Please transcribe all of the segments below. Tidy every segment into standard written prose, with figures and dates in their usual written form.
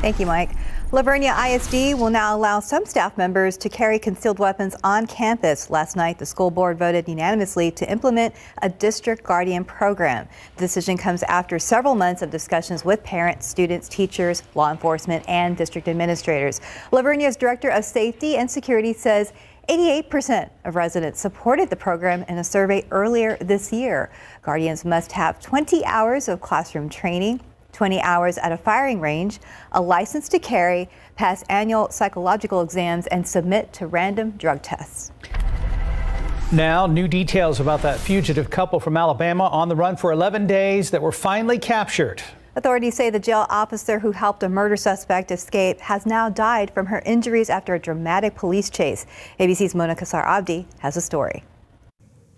Thank you, Mike. Lavernia ISD will now allow some staff members to carry concealed weapons on campus. Last night, the school board voted unanimously to implement a district guardian program. The decision comes after several months of discussions with parents, students, teachers, law enforcement, and district administrators. Lavernia's director of safety and security says 88% of residents supported the program in a survey earlier this year. Guardians must have 20 hours of classroom training, 20 hours at a firing range, a license to carry, pass annual psychological exams, and submit to random drug tests. Now, new details about that fugitive couple from Alabama on the run for 11 days that were finally captured. Authorities say the jail officer who helped a murder suspect escape has now died from her injuries after a dramatic police chase. ABC's Mona Kassar Abdi has a story.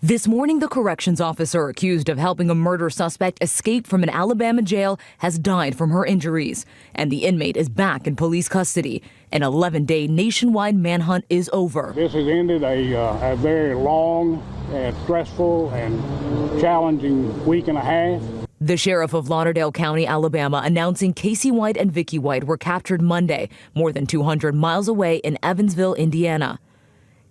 This morning, the corrections officer accused of helping a murder suspect escape from an Alabama jail has died from her injuries, and the inmate is back in police custody. An 11-day nationwide manhunt is over. This has ended a very long and stressful and challenging week and a half. The sheriff of Lauderdale County, Alabama, announcing Casey White and Vicky White were captured Monday, more than 200 miles away in Evansville, Indiana.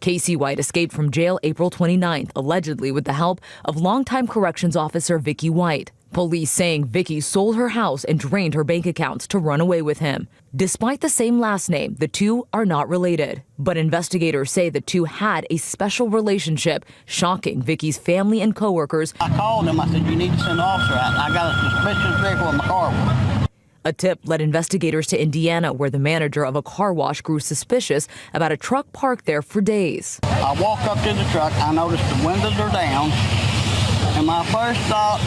Casey White escaped from jail April 29th, allegedly with the help of longtime corrections officer Vicky White. Police saying Vicky sold her house and drained her bank accounts to run away with him. Despite the same last name, the two are not related. But investigators say the two had a special relationship, shocking Vicky's family and coworkers. I called them. I said, you need to send an officer out. I got a suspicious vehicle in my car. A tip led investigators to Indiana, where the manager of a car wash grew suspicious about a truck parked there for days. I walk up to the truck. I noticed the windows are down. And my first thought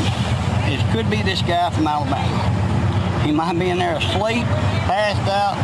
is, could be this guy from Alabama. He might be in there asleep, passed out,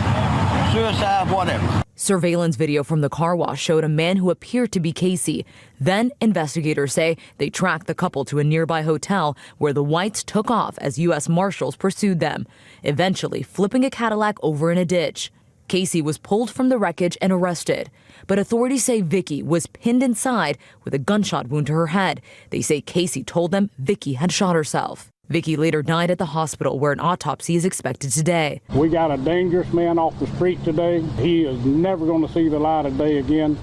suicide, whatever. Surveillance video from the car wash showed a man who appeared to be Casey. Then investigators say they tracked the couple to a nearby hotel where the Whites took off as U.S. Marshals pursued them, eventually flipping a Cadillac over in a ditch. Casey was pulled from the wreckage and arrested. But authorities say Vicky was pinned inside with a gunshot wound to her head. They say Casey told them Vicky had shot herself. Vicky later died at the hospital, where an autopsy is expected today. We got a dangerous man off the street today. He is never going to see the light of day again.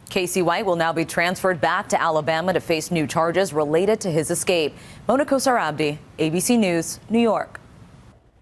Casey White will now be transferred back to Alabama to face new charges related to his escape. Mona Kassar Abdi, ABC News, New York.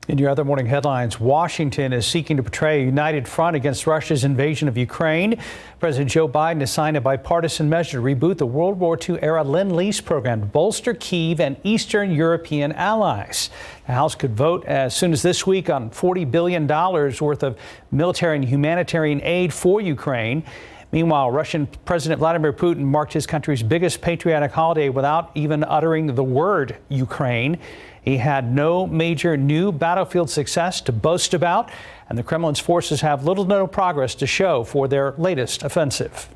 In your other morning headlines, Washington is seeking to portray a united front against Russia's invasion of Ukraine. President Joe Biden has signed a bipartisan measure to reboot the World War II-era Lend-Lease program to bolster Kyiv and Eastern European allies. The House could vote as soon as this week on $40 billion worth of military and humanitarian aid for Ukraine. Meanwhile, Russian President Vladimir Putin marked his country's biggest patriotic holiday without even uttering the word Ukraine. He had no major new battlefield success to boast about, and the Kremlin's forces have little to no progress to show for their latest offensive.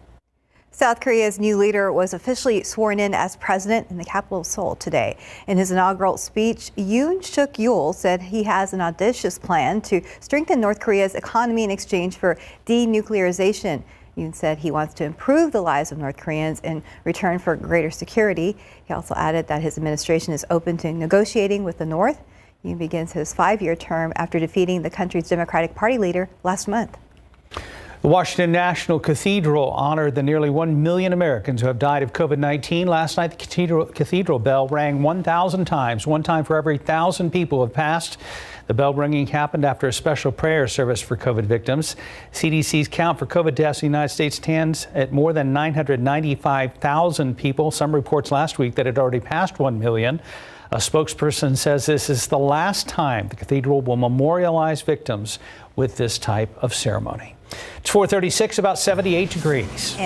South Korea's new leader was officially sworn in as president in the capital of Seoul today. In his inaugural speech, Yoon Suk-yeol said he has an audacious plan to strengthen North Korea's economy in exchange for denuclearization. Yoon said he wants to improve the lives of North Koreans in return for greater security. He also added that his administration is open to negotiating with the North. Yoon begins his 5-year term after defeating the country's Democratic Party leader last month. The Washington National Cathedral honored the nearly 1 million Americans who have died of COVID-19. Last night, the cathedral bell rang 1,000 times, one time for every 1,000 people who have passed. The bell ringing happened after a special prayer service for COVID victims. CDC's count for COVID deaths in the United States stands at more than 995,000 people. Some reports last week that it already passed 1 million. A spokesperson says this is the last time the cathedral will memorialize victims with this type of ceremony. It's 4:36, about 78 degrees.